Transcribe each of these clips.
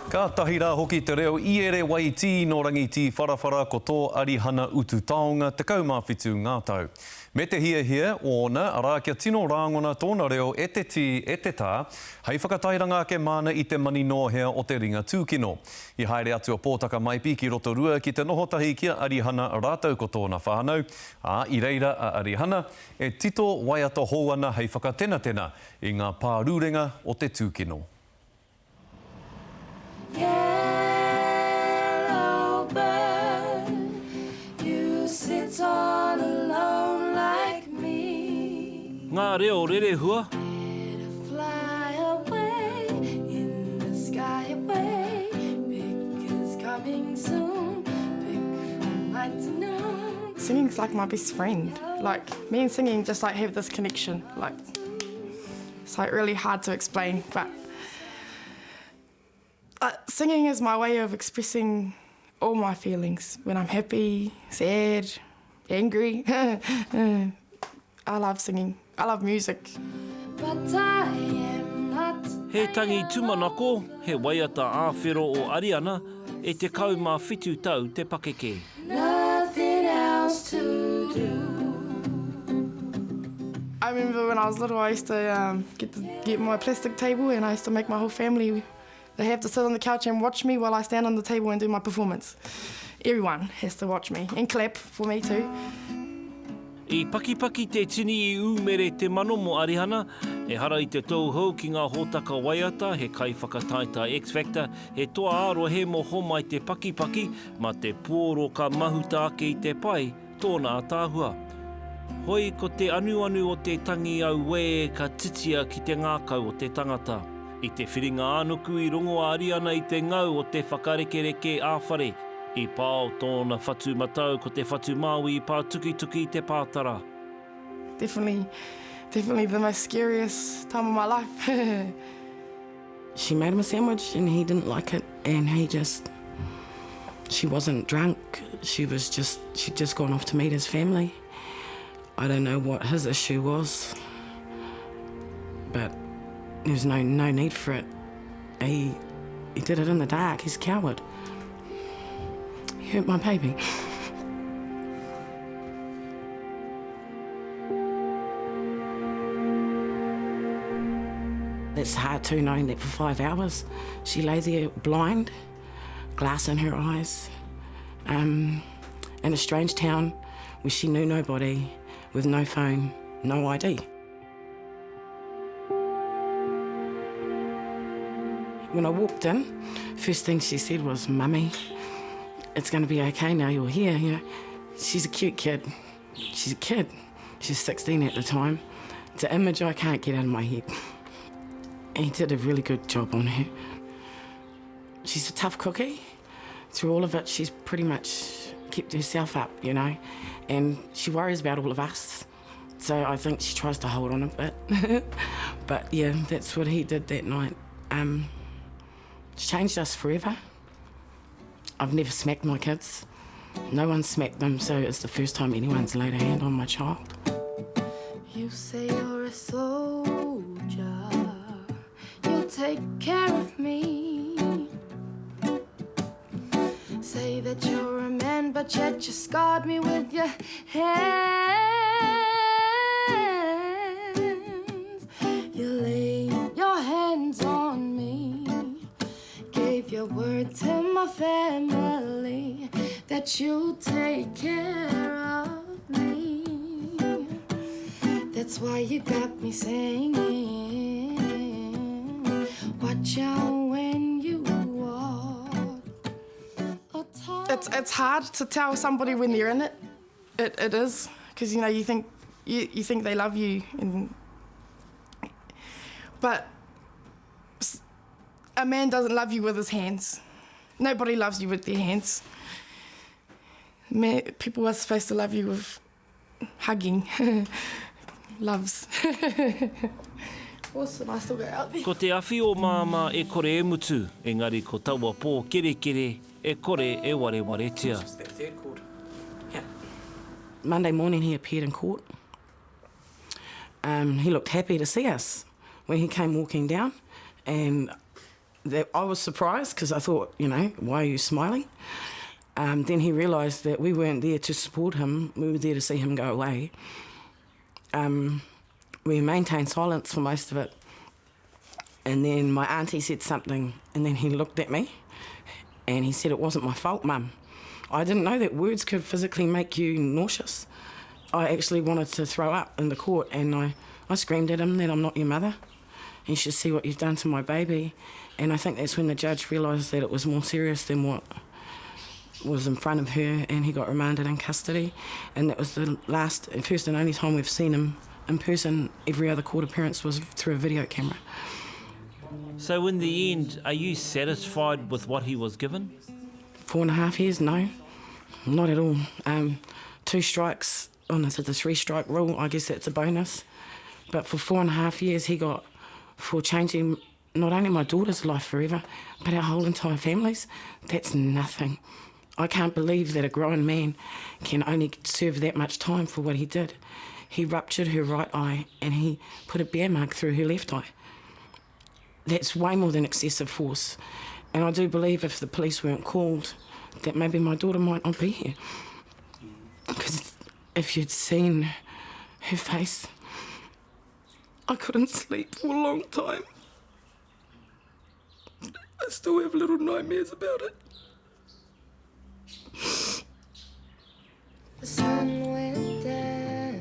Ka tahi rā hoki te reo I ere wai tī no rangi tī wharawhara ko tō Arihana Ututaonga tekau mawhitu ngā tau. Me te hia ona, arā kia tino rāngona tōna reo e te tī, e te tā, hei whakatairanga ke mana I te mani nohea o te ringa tūkino. I haere atu a Potaka Maipi ki Rotorua ki te nohotahi kia Arihana rātau ko tōna whānau. I reira a Arihana e tito waiata houana hei whakatena I ngā pārūrenga o te tūkino. Yellow bird, you sit all alone like me. Ngā Reo, Rerehua. Fly away in the sky away. Big is coming soon. Big from night to noon. Singing's like my best friend. Like me and singing just like have this connection. Like it's like really hard to explain, but singing is my way of expressing all my feelings. When I'm happy, sad, angry. I love singing. I love music. But I am not. He tangi tumanako, he waiata āwhero o Arihana, e te kaumawhitu tau te pakeke. Nothing else to do. I remember when I was little, I used to get my plastic table and I used to make my whole family. They have to sit on the couch and watch me while I stand on the table and do my performance. Everyone has to watch me and clap for me too. I Pakipaki te tini I umere te mano mo Arihana, e hara I te tauhou ki ngā hōtaka waiata, he kai whakataita X-Factor, he toa aro he mo Homal te Pakipaki, ma te pōro ka mahuta ake I te pai, tōna tāhua. Hoi ko te anu o te tangi au we ka titia ki te ngākau o te tangata. I te whiringa ānuku I rongo a Arihana I te ngau o te whakarekereke āwhare, I pāo tōna whatu matau ko te whatu māui I pā tuki te pātara. Definitely the most scariest time of my life. She made him a sandwich and he didn't like it and she wasn't drunk, she'd just gone off to meet his family. I don't know what his issue was, but there's no need for it. He did it in the dark. He's a coward. He hurt my baby. It's hard too, knowing that for 5 hours she lay there blind, glass in her eyes, in a strange town where she knew nobody, with no phone, no ID. When I walked in, first thing she said was, "Mummy, it's going to be okay now you're here." You know, she's a cute kid. She's a kid. She's 16 at the time. It's an image I can't get out of my head. He did a really good job on her. She's a tough cookie. Through all of it, she's pretty much kept herself up, you know, and she worries about all of us. So I think she tries to hold on a bit. But yeah, that's what he did that night. It's changed us forever. I've never smacked my kids. No one smacked them, so it's the first time anyone's laid a hand on my child. You say you're a soldier, you'll take care of me. Say that you're a man, but yet you scarred me with your hands. You laid your hands on me, gave your word to my family that you'll take care of me. That's why you got me singing. Watch out when you walk. It's hard to tell somebody when they're in it. It is, because you know you think they love you, but a man doesn't love you with his hands. Nobody loves you with their hands. People are supposed to love you with hugging. Loves. Awesome, I still go out there. Ko te awhi o māma e kore e mutu, engari ko taua pō kere e kore e ware tia. Yeah. Monday morning he appeared in court. He looked happy to see us when he came walking down, and I was surprised because I thought, why are you smiling? Then he realised that we weren't there to support him. We were there to see him go away. We maintained silence for most of it. And then my auntie said something, and then he looked at me and he said, "It wasn't my fault, Mum." I didn't know that words could physically make you nauseous. I actually wanted to throw up in the court, and I screamed at him that I'm not your mother. You should see what you've done to my baby. And I think that's when the judge realised that it was more serious than what was in front of her, and he got remanded in custody. And that was the first and only time we've seen him in person. Every other court appearance was through a video camera. So in the end, are you satisfied with what he was given? 4.5 years, no, not at all. 2 strikes under the 3-strike rule, I guess that's a bonus. But for 4.5 years he got for changing not only my daughter's life forever, but our whole entire family's. That's nothing. I can't believe that a grown man can only serve that much time for what he did. He ruptured her right eye and he put a bear mark through her left eye. That's way more than excessive force. And I do believe if the police weren't called, that maybe my daughter might not be here. Because if you'd seen her face, I couldn't sleep for a long time. I still have little nightmares about it. The sun went down.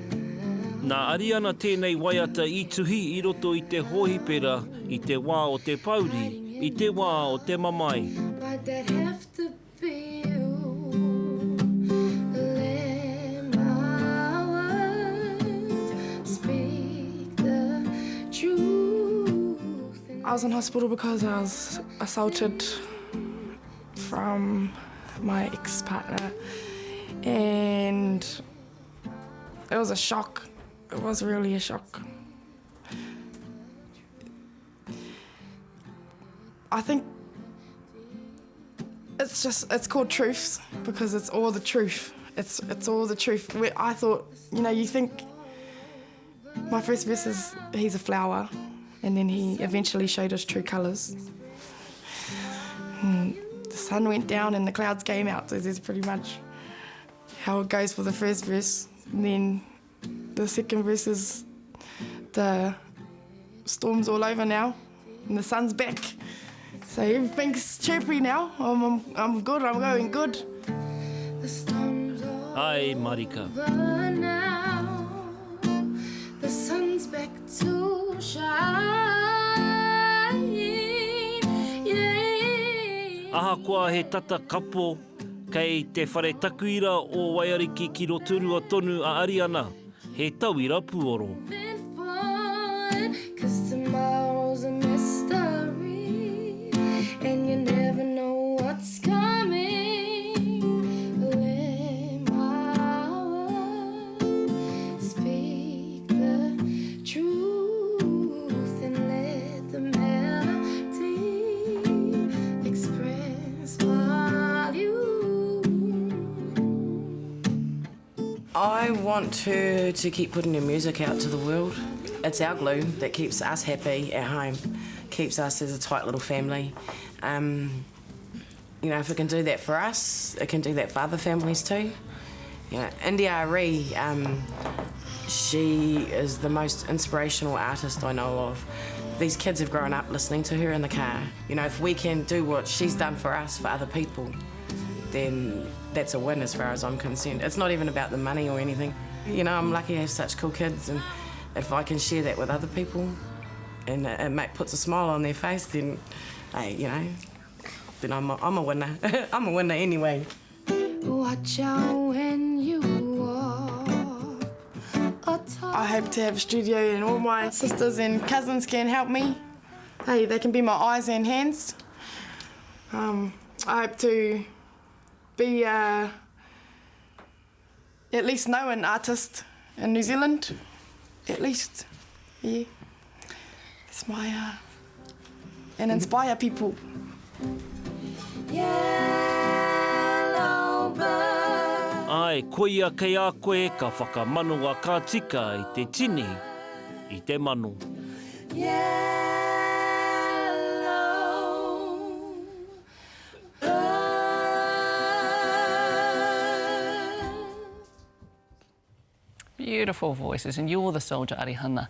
Nā Arihana tēnei waiata i tuhi i roto i te hohipera, i te wā o te pauri, i te wā o te mamai. Why'd that have to be you? Let my words speak the truth. I was in hospital because I was assaulted from my ex-partner, and it was a shock. It was really a shock. I think it's called truths because it's all the truth. It's all the truth. I thought, you think my first verse is he's a flower, and then he eventually showed his true colours. The sun went down and the clouds came out, so that's pretty much how it goes for the first verse. And then the second verse is the storm's all over now and the sun's back. So everything's chirpy now. I'm good, I'm going good. The storm's Ai, Marika. over now. The sun's back to shine. Yeah. Aha koa he tata kapo kei te whare takuira o Waiariki ki Rotorua tonu a Arihana. He tauira puoro. Moving forward, 'cause tomorrow's a mystery, and you never know what's coming. Let my words speak the truth, and let the melody express what you. I want her to keep putting her music out to the world. It's our glue that keeps us happy at home, keeps us as a tight little family. If it can do that for us, it can do that for other families too. India Ree, she is the most inspirational artist I know of. These kids have grown up listening to her in the car. If we can do what she's done for us, for other people, then that's a win as far as I'm concerned. It's not even about the money or anything. I'm lucky to have such cool kids, and if I can share that with other people and it puts a smile on their face, then, hey, then I'm a winner. I'm a winner anyway. Watch out when you walk. I hope to have a studio and all my sisters and cousins can help me. Hey, they can be my eyes and hands. I hope to be at least know an artist in New Zealand, at least, yeah. It's my, and inspire people. Yellow bird. Ai, koia kei a koe ka whakamanu a ka tika i te tini, i te manu. Yellow Beautiful voices, and you're the soldier, Arihana.